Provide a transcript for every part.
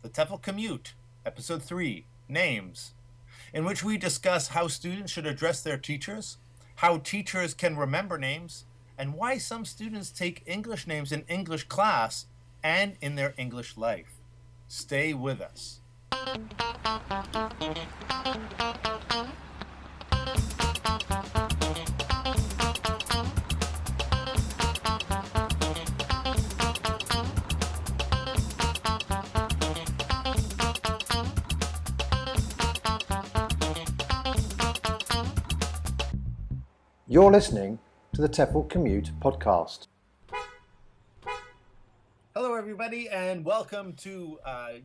the TEFL Commute, Episode 3, Names, in which we discuss how students should address their teachers, how teachers can remember names, and why some students take English names in English class and in their English life. Stay with us. You're listening to the TEFL Commute podcast. Hello, everybody, and welcome to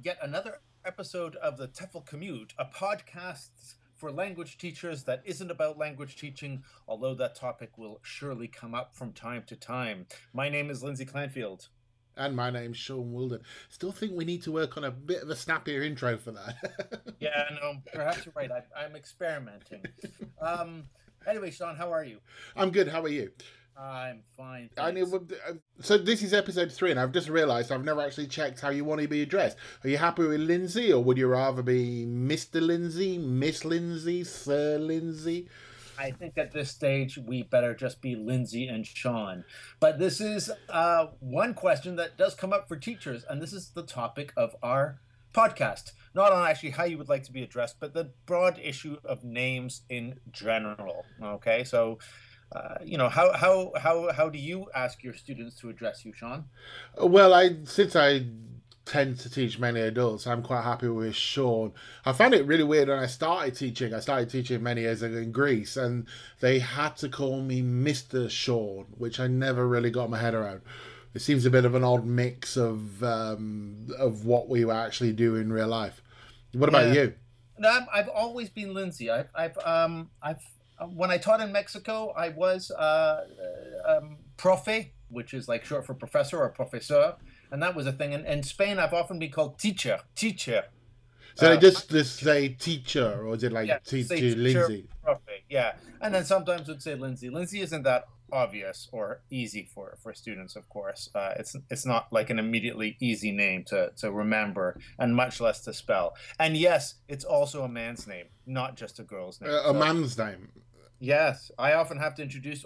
yet another episode of the TEFL Commute, a podcast for language teachers that isn't about language teaching, although that topic will surely come up from time to time. My name is Lindsay Clanfield. And my name's Shaun Wilden. Still think we need to work on a bit of a snappier intro for that. Yeah, no, perhaps you're right. I'm experimenting. Anyway, Shaun, how are you? I'm good. How are you? I'm fine. So this is episode 3, and I've just realised I've never actually checked how you want to be addressed. Are you happy with Lindsay, or would you rather be Mr. Lindsay, Miss Lindsay, Sir Lindsay? I think at this stage we better just be Lindsay and Shaun. But this is one question that does come up for teachers, and this is the topic of our podcast. Not on actually how you would like to be addressed, but the broad issue of names in general. Okay, so how do you ask your students to address you, Shaun? Well, since I tend to teach many adults, I'm quite happy with Shaun. I found it really weird when I started teaching. I started teaching many years ago in Greece, and they had to call me Mr. Shaun, which I never really got my head around. It seems a bit of an odd mix of what we actually do in real life. What about you? No, I've always been Lindsay. I've when I taught in Mexico, I was profe, which is like short for professor or profesor, and that was a thing. In Spain, I've often been called teacher. So they just say teacher, or is it like teacher Lindsay? Profe, yeah, and then sometimes would say Lindsay. Lindsay isn't that obvious or easy for students, of course. It's not like an immediately easy name to remember, and much less to spell. And yes, it's also a man's name, not just a girl's name. A man's name. Yes, I often have to introduce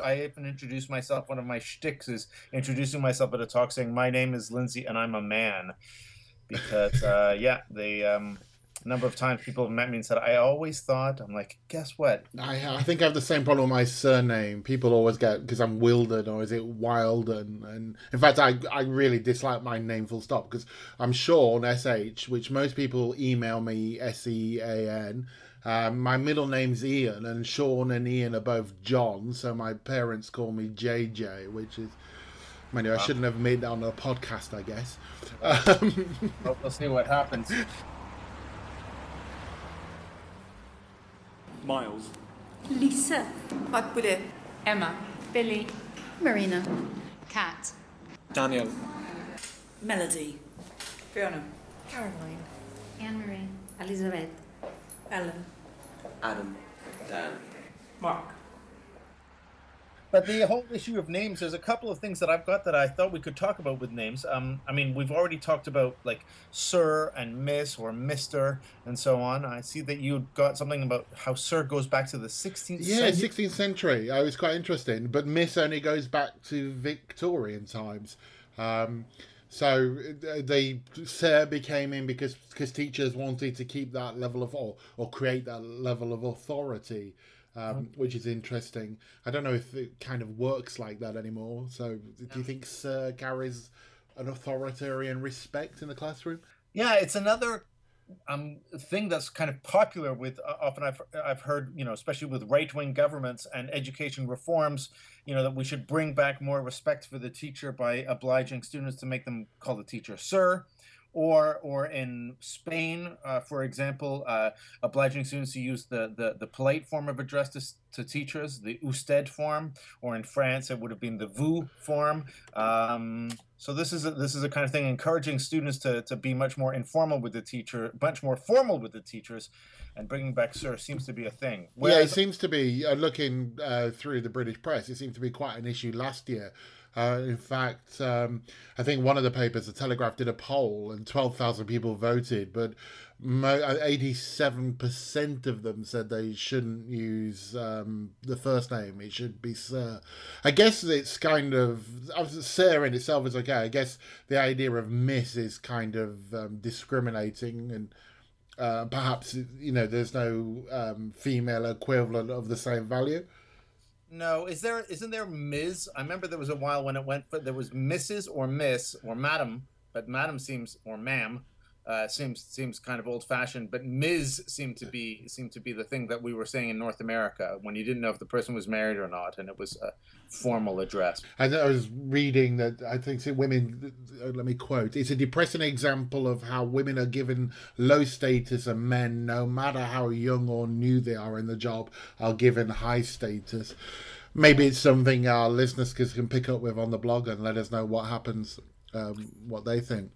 myself. One of my shticks is introducing myself at a talk saying, "My name is Lindsay and I'm a man," because a number of times people have met me and said, "I always thought," I'm like, guess what? I think I have the same problem with my surname. People always get, because I'm Wilden, or is it Wilden? And in fact, I really dislike my name full stop, because I'm Shaun, S-H, which most people email me S-E-A-N. My middle name's Ian, and Shaun and Ian are both John, so my parents call me JJ, which is... Anyway, I shouldn't have made that on a podcast, I guess. Well, we'll see what happens. Miles. Lisa. Makbule. Emma. Billy. Marina. Kat. Daniel. Melody. Fiona. Caroline. Anne-Marie. Elizabeth. Ellen. Adam. Dan. Mark. But the whole issue of names, there's a couple of things that I've got that I thought we could talk about with names. I mean, we've already talked about like Sir and Miss or Mr. and so on. I see that you got something about how Sir goes back to the 16th century. Yeah, 16th century. It was quite interesting. But Miss only goes back to Victorian times. So they Sir became in because teachers wanted to keep that level of, or create that level of authority. Which is interesting. I don't know if it kind of works like that anymore. So do you think Sir carries an authoritarian respect in the classroom? Yeah, it's another thing that's kind of popular with, often I've heard, especially with right-wing governments and education reforms, that we should bring back more respect for the teacher by obliging students to make them call the teacher Sir. Or in Spain, for example, obliging students to use the polite form of address to teachers, the usted form, or in France it would have been the vous form. So this is a kind of thing encouraging students to be much more informal with the teacher, much more formal with the teachers, and bringing back Sir seems to be a thing. Whereas, yeah, it seems to be, looking through the British press, it seemed to be quite an issue last year In fact, I think one of the papers, the Telegraph, did a poll and 12,000 people voted, but 87% of them said they shouldn't use the first name. It should be Sir. I guess it's kind of, Sir in itself is okay. I guess the idea of Miss is kind of discriminating, and perhaps, there's no female equivalent of the same value. No, isn't there Ms.? I remember there was a while when it went, but there was Mrs. or Miss or Madam, but Madam seems, or Ma'am, seems kind of old fashioned, but Ms. seemed to be the thing that we were saying in North America when you didn't know if the person was married or not, and it was a formal address. I was reading that I think women, let me quote, it's a depressing example of how women are given low status and men, no matter how young or new they are in the job, are given high status. Maybe it's something our listeners can pick up with on the blog and let us know what happens, what they think.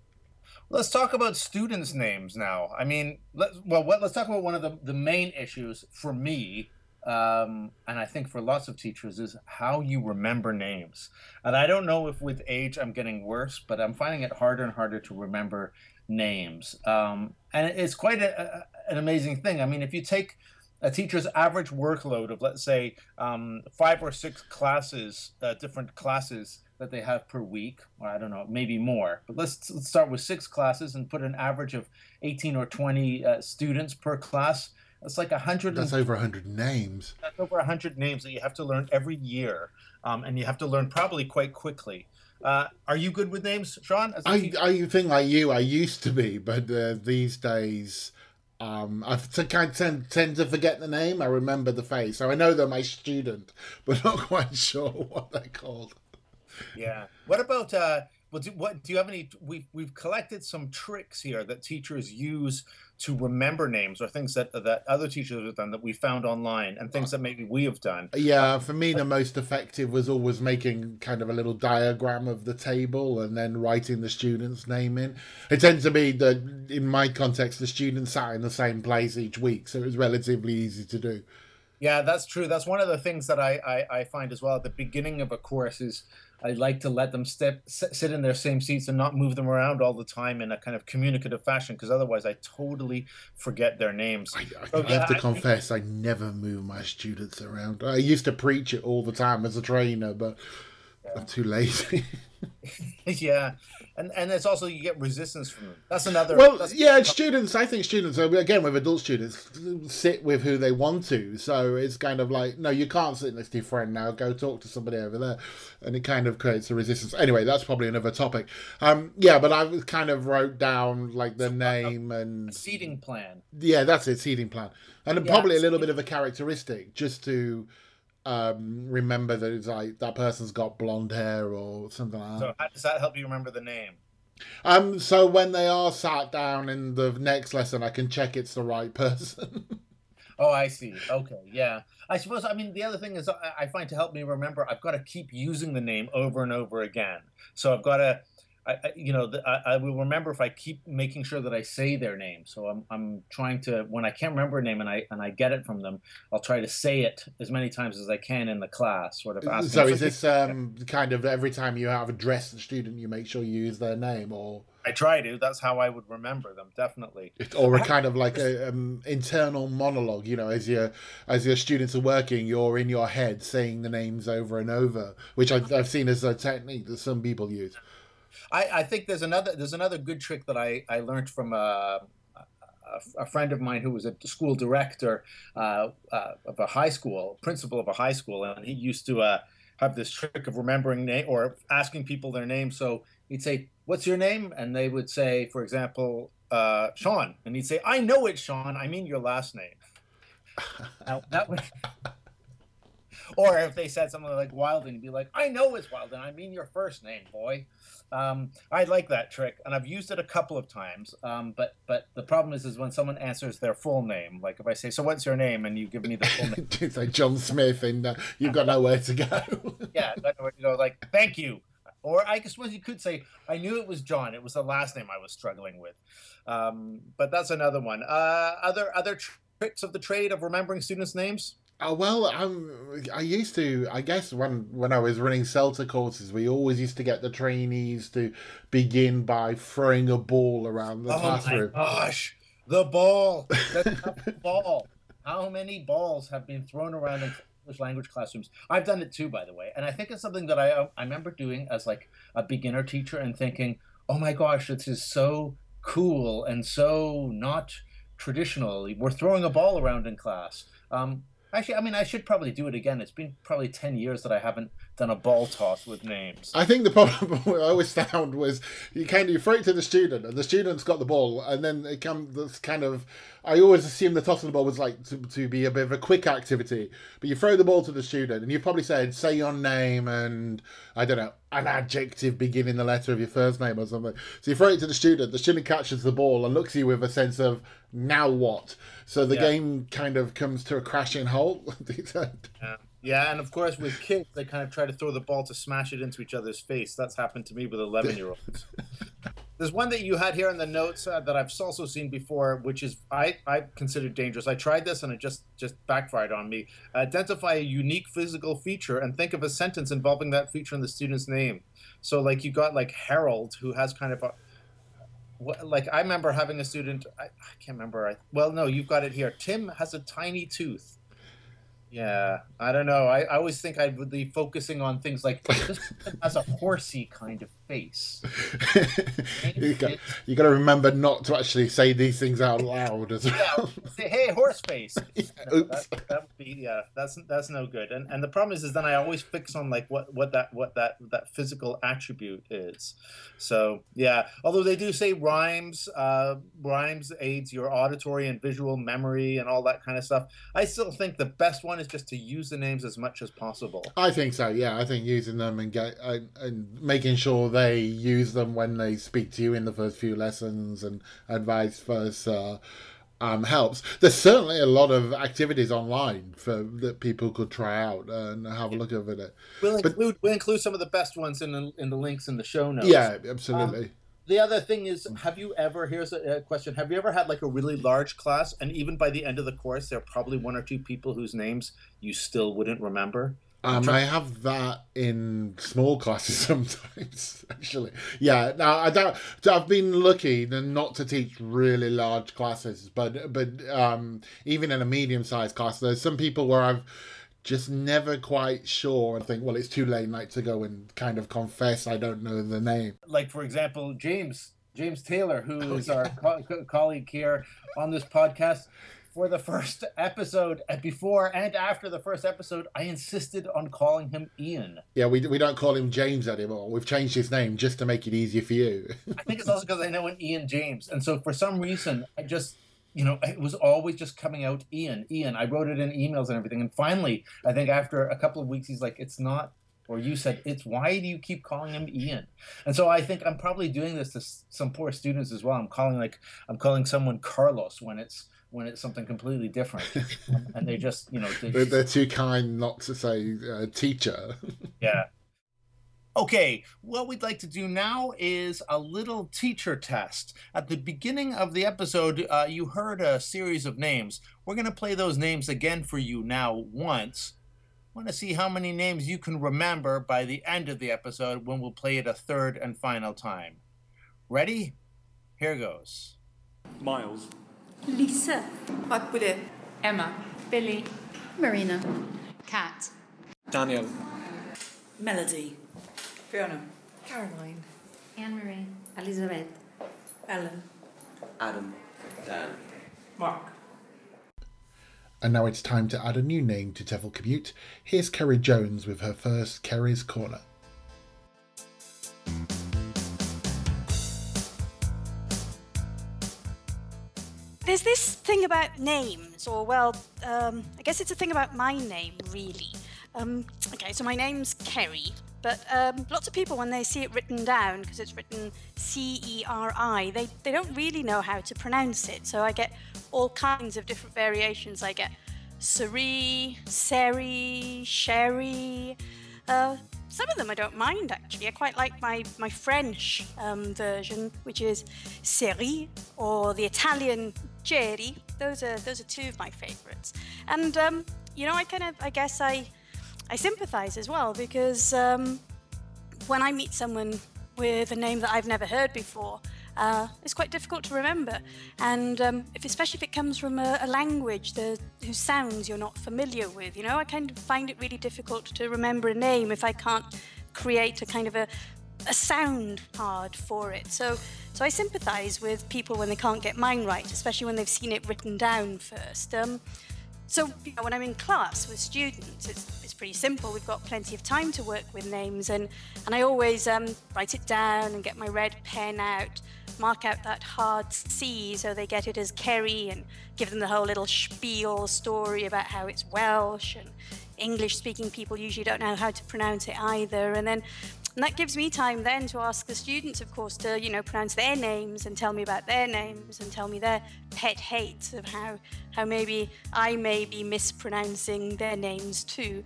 Let's talk about students' names now. I mean, let's talk about one of the main issues for me, and I think for lots of teachers, is how you remember names. And I don't know if with age I'm getting worse, but I'm finding it harder and harder to remember names. And it's quite an amazing thing. I mean, if you take a teacher's average workload of, let's say, 5 or 6 classes, different classes that they have per week, or I don't know, maybe more. But let's start with 6 classes and put an average of 18 or 20 students per class. That's like 100. That's over 100 names. That's over 100 names that you have to learn every year, and you have to learn probably quite quickly. Are you good with names, Shaun? I think like you, I used to be, but these days, I tend to forget the name. I remember the face, so I know they're my student, but not quite sure what they're called. Yeah. What about do you have any? We've collected some tricks here that teachers use to remember names, or things that other teachers have done that we found online, and things that maybe we have done. Yeah, for me, the most effective was always making kind of a little diagram of the table and then writing the student's name in. It tends to be that, in my context, the students sat in the same place each week, so it was relatively easy to do. Yeah, that's true. That's one of the things that I find as well at the beginning of a course is I like to let them sit in their same seats and not move them around all the time in a kind of communicative fashion, because otherwise I totally forget their names. I have to confess, I never move my students around. I used to preach it all the time as a trainer, but I'm too lazy. Yeah, and it's also, you get resistance from them. That's another. Students. I think students, again with adult students, sit with who they want to. So it's kind of like, no, you can't sit next to your friend now. Go talk to somebody over there, and it kind of creates a resistance. Anyway, that's probably another topic. But I kind of wrote down like the name and a seating plan. Yeah, that's it, seating plan, and probably a little bit of a characteristic just to remember that it's like that person's got blonde hair or something like that. So how does that help you remember the name? So when they are sat down in the next lesson, I can check it's the right person. Oh, I see. Okay, yeah. I suppose, I mean, the other thing is I find to help me remember, I've got to keep using the name over and over again. So I've got to, I will remember if I keep making sure that I say their name. So I'm trying to, when I can't remember a name and I get it from them, I'll try to say it as many times as I can in the class. Sort of. Asking. So is this kind of every time you have addressed the student, you make sure you use their name, or? I try to. That's how I would remember them, definitely. Or a kind of like a internal monologue. As your students are working, you're in your head saying the names over and over, which I've seen as a technique that some people use. I think there's another good trick that I learned from a friend of mine who was a school director of a high school, principal of a high school, and he used to have this trick of remembering name or asking people their name. So he'd say, "What's your name?" And they would say, for example, Shaun, and he'd say, "I know it's Shaun. I mean your last name." Now, that would. Or if they said something like Wilden, he'd be like, "I know it's Wilden. I mean your first name, boy." I like that trick, and I've used it a couple of times. But the problem is when someone answers their full name, like if I say, "So what's your name?" and you give me the full name, it's like John Smith, and you've got nowhere to go. Yeah, I've got nowhere to go. Like, "Thank you," or I suppose you could say, "I knew it was John. It was the last name I was struggling with." But that's another one. Other tricks of the trade of remembering students' names. Well, I used to. I guess when I was running CELTA courses, we always used to get the trainees to begin by throwing a ball around the classroom. Oh my gosh, the ball! The ball! How many balls have been thrown around in English language classrooms? I've done it too, by the way, and I think it's something that I remember doing as like a beginner teacher and thinking, oh my gosh, this is so cool and so not traditional. We're throwing a ball around in class. Actually, I mean, I should probably do it again. It's been probably 10 years that I haven't done a ball toss with names. I think the problem I always found was you throw it to the student, and the student's got the ball, and then it comes this kind of. I always assumed the tossing the ball was like to be a bit of a quick activity, but you throw the ball to the student, and you probably said, say your name and, I don't know, an adjective beginning the letter of your first name or something. So you throw it to the student catches the ball and looks at you with a sense of, now what? So the game kind of comes to a crashing halt. Yeah, and of course with kids, they kind of try to throw the ball to smash it into each other's face. That's happened to me with 11-year-olds. There's one that you had here in the notes that I've also seen before, which is I consider dangerous. I tried this and it just backfired on me. Identify a unique physical feature and think of a sentence involving that feature in the student's name. So like you got like Harold, who has kind of a, like I remember having a student, I can't remember. Well, no, you've got it here. Tim has a tiny tooth. Yeah, I don't know. I always think I would be focusing on things like this person has a horsey kind of face. you got to remember not to actually say these things out loud as well. Yeah, say, hey, horse face. Oops. That would be, that's no good. And the problem is then I always fix on like what that physical attribute is. So yeah, although they do say rhymes aids your auditory and visual memory and all that kind of stuff. I still think the best one is just to use the names as much as possible. I think so. Yeah, I think using them and making sure they use them when they speak to you in the first few lessons and vice versa helps. There's certainly a lot of activities online that people could try out and have a look over it. We'll include some of the best ones in the links in the show notes. Yeah, absolutely. The other thing is, here's a question. Have you ever had like a really large class and even by the end of the course, there are probably one or two people whose names you still wouldn't remember? I have that in small classes sometimes, actually. Yeah, now I've been lucky not to teach really large classes, but even in a medium-sized class, there's some people where I've just never quite sure and think, well, it's too late night to go and kind of confess I don't know the name. Like, for example, James Taylor, who is our colleague here on this podcast. For the first episode, before and after the first episode, I insisted on calling him Ian. Yeah, we don't call him James anymore. We've changed his name just to make it easier for you. I think it's also because I know an Ian James. And so for some reason, I just, it was always just coming out Ian. I wrote it in emails and everything. And finally, I think after a couple of weeks, he's like, it's not, or you said, it's, why do you keep calling him Ian? And so I think I'm probably doing this to some poor students as well. I'm calling someone Carlos when it's something completely different, and they just, they're too kind not to say teacher. Yeah. Okay, what we'd like to do now is a little teacher test. At the beginning of the episode, you heard a series of names. We're going to play those names again for you now once. I want to see how many names you can remember by the end of the episode when we'll play it a third and final time. Ready? Here goes. Miles. Lisa. Akbule. Emma. Billy. Marina. Kat. Daniel. Melody. Fiona. Caroline. Anne-Marie. Elizabeth. Ellen. Adam. Dan. Mark. And now it's time to add a new name to TEFL Commute. Here's Ceri Jones with her first Ceri's Corner. There's this thing about names, or I guess it's a thing about my name, really. Okay, so my name's Ceri, but lots of people, when they see it written down, because it's written C-E-R-I, they don't really know how to pronounce it. So I get all kinds of different variations. I get Ceri, Ceri, Sherry. Some of them I don't mind, actually. I quite like my French version, which is Ceri, or the Italian Ceri. Those are two of my favourites. And I guess I sympathise as well, because when I meet someone with a name that I've never heard before, it's quite difficult to remember. And especially if it comes from a language whose sounds you're not familiar with, I kind of find it really difficult to remember a name if I can't create a kind of a sound card for it. So I sympathise with people when they can't get mine right, especially when they've seen it written down first. So when I'm in class with students, it's pretty simple. We've got plenty of time to work with names, and I always write it down and get my red pen out, mark out that hard C so they get it as Ceri, and give them the whole little spiel story about how it's Welsh, and English-speaking people usually don't know how to pronounce it either. And that gives me time then to ask the students, of course, to, pronounce their names and tell me about their names and tell me their pet hates of how maybe I may be mispronouncing their names too.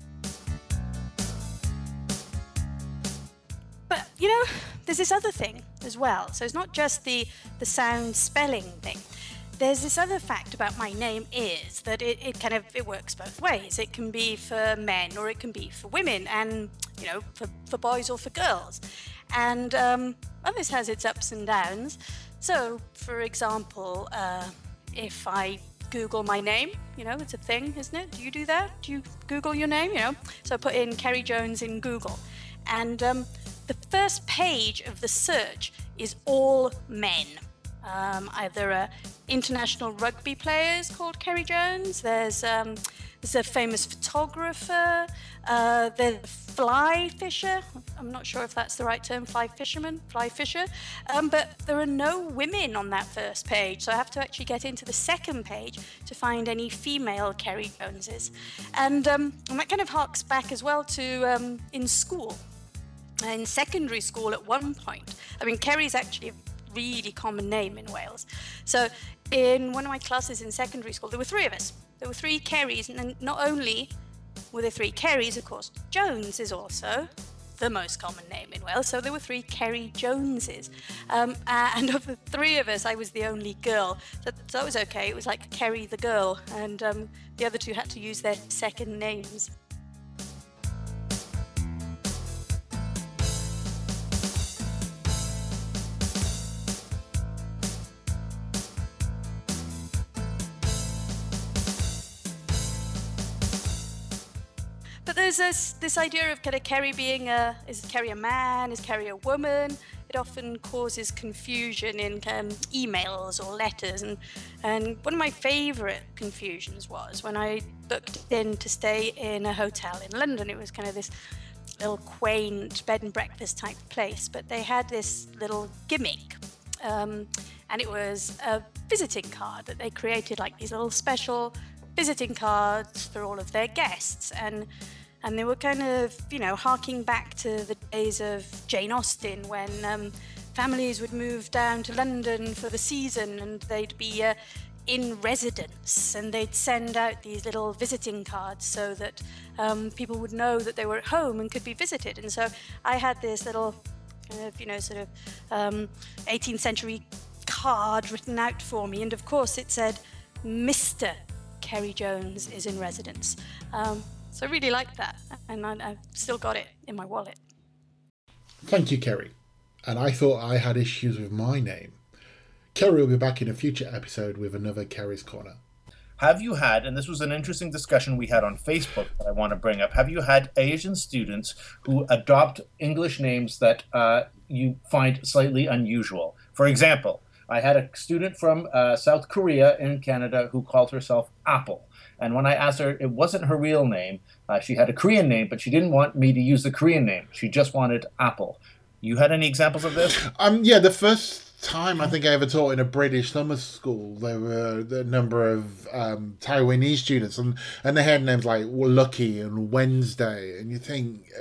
But, there's this other thing as well. So it's not just the sound spelling thing. There's this other fact about my name is that it works both ways. It can be for men or it can be for women, and for boys or for girls. And this has its ups and downs. So, for example, if I Google my name, it's a thing, isn't it? Do you do that? Do you Google your name? So I put in Ceri Jones in Google, and the first page of the search is all men. Either international rugby players called Ceri Jones. There's a famous photographer. There's a fly fisher. I'm not sure if that's the right term, fly fisher. But there are no women on that first page, so I have to actually get into the second page to find any female Ceri Joneses. And that kind of harks back as well to in school. In secondary school at one point. Ceri's actually really common name in Wales. So in one of my classes in secondary school, there were three of us. There were three Ceris, and not only were there three Ceris, of course, Jones is also the most common name in Wales. So there were three Ceri Joneses. And of the three of us, I was the only girl. So that was okay. It was like Ceri the girl, and the other two had to use their second names. But there's this idea of kind of Ceri being is Ceri a man, is Ceri a woman? It often causes confusion in emails or letters, and one of my favourite confusions was when I booked in to stay in a hotel in London. It was kind of this little quaint bed and breakfast type place, but they had this little gimmick, and it was a visiting card that they created, like these little special visiting cards for all of their guests, and they were kind of, harking back to the days of Jane Austen, when families would move down to London for the season, and they'd be in residence, and they'd send out these little visiting cards so that people would know that they were at home and could be visited. And so I had this little kind of, 18th century card written out for me, and of course it said, Mr. Ceri Jones is in residence. So I really liked that, and I've still got it in my wallet. Thank you, Ceri. And I thought I had issues with my name. Ceri will be back in a future episode with another Ceri's Corner. Have you had, and this was an interesting discussion we had on Facebook that I want to bring up, have you had Asian students who adopt English names that you find slightly unusual? For example, I had a student from South Korea in Canada who called herself Apple. And when I asked her, it wasn't her real name. She had a Korean name, but she didn't want me to use the Korean name. She just wanted Apple. You had any examples of this? Yeah, the first time I think I ever taught in a British summer school, there were a number of Taiwanese students, and they had names like Lucky and Wednesday. And you think,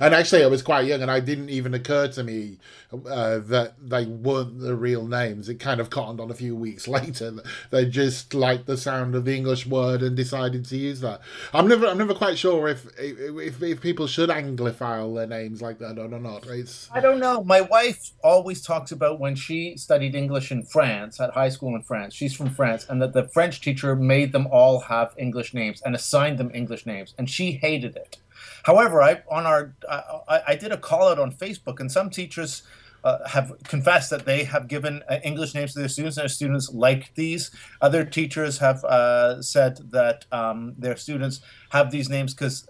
And actually, I was quite young, and it didn't even occur to me that they weren't the real names. It kind of cottoned on a few weeks later. They just liked the sound of the English word and decided to use that. I'm never quite sure if people should anglify their names like that or not. I don't know. My wife always talks about when she studied English in France, at high school in France. She's from France, and that the French teacher made them all have English names and assigned them English names, and she hated it. However, I did a call out on Facebook, and some teachers have confessed that they have given English names to their students, and their students liked these. Other teachers have said that their students have these names because,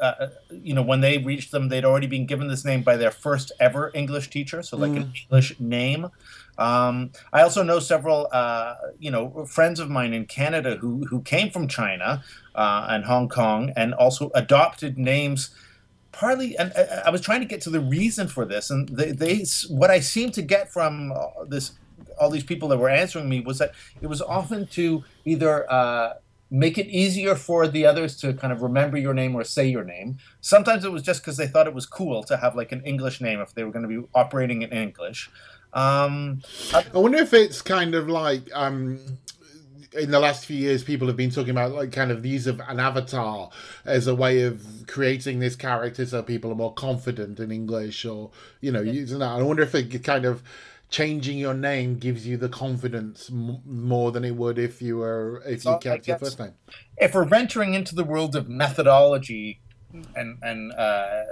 when they reached them, they'd already been given this name by their first ever English teacher, so like an English name. I also know several, friends of mine in Canada who came from China and Hong Kong and also adopted names. Partly, and I was trying to get to the reason for this, and what I seemed to get from all these people that were answering me was that it was often to either make it easier for the others to kind of remember your name or say your name. Sometimes it was just because they thought it was cool to have like an English name if they were going to be operating in English. I wonder if it's kind of like in the last few years, people have been talking about like kind of the use of an avatar as a way of creating this character so people are more confident in English, or using that. I wonder if it kind of changing your name gives you the confidence more than it would if you kept your first name. If we're venturing into the world of methodology and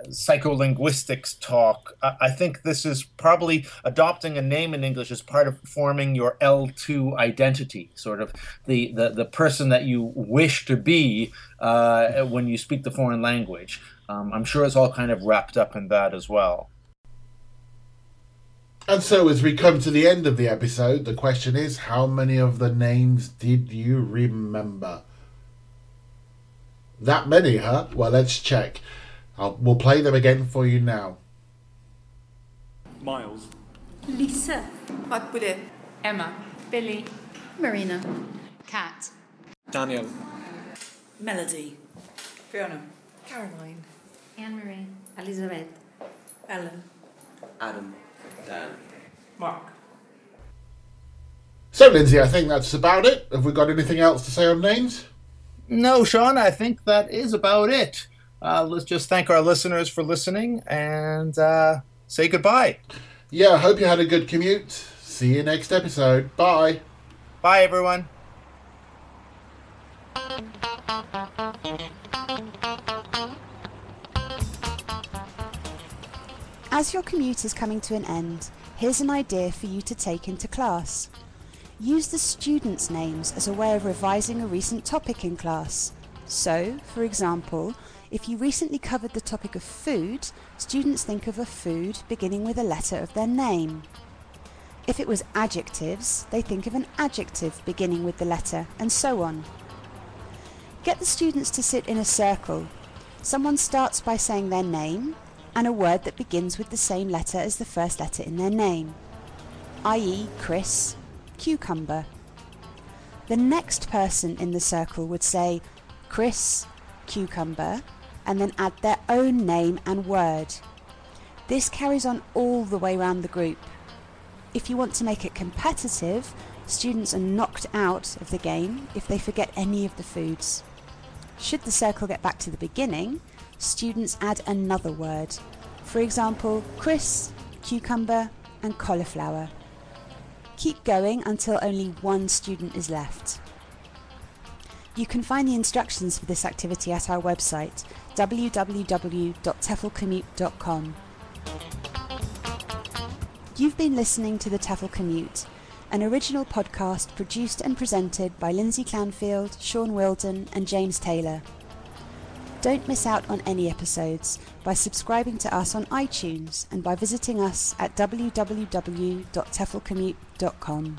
psycholinguistics talk, I think this is probably adopting a name in English as part of forming your L2 identity, sort of the person that you wish to be when you speak the foreign language. I'm sure it's all kind of wrapped up in that as well. And so as we come to the end of the episode, the question is, how many of the names did you remember? That many, huh? Well, let's check. We'll play them again for you now. Miles. Lisa. Makbule. Emma. Billy. Marina. Kat. Daniel. Melody. Fiona. Caroline. Anne-Marie. Elizabeth. Ellen. Adam. Dan. Mark. So, Lindsay, I think that's about it. Have we got anything else to say on names? No, Shaun, I think that is about it. Let's just thank our listeners for listening and say goodbye. Yeah, I hope you had a good commute. See you next episode. Bye. Bye, everyone. As your commute is coming to an end, here's an idea for you to take into class. Use the students' names as a way of revising a recent topic in class. So, for example, if you recently covered the topic of food, students think of a food beginning with a letter of their name. If it was adjectives, they think of an adjective beginning with the letter, and so on. Get the students to sit in a circle. Someone starts by saying their name and a word that begins with the same letter as the first letter in their name, i.e. Chris, cucumber. The next person in the circle would say Chris, cucumber, and then add their own name and word. This carries on all the way around the group. If you want to make it competitive, students are knocked out of the game if they forget any of the foods. Should the circle get back to the beginning, students add another word. For example, Chris, cucumber, and cauliflower. Keep going until only one student is left. You can find the instructions for this activity at our website, www.teflcommute.com. You've been listening to the TEFL Commute, an original podcast produced and presented by Lindsay Clanfield, Shaun Wilden and James Taylor. Don't miss out on any episodes by subscribing to us on iTunes and by visiting us at www.teflcommute.com.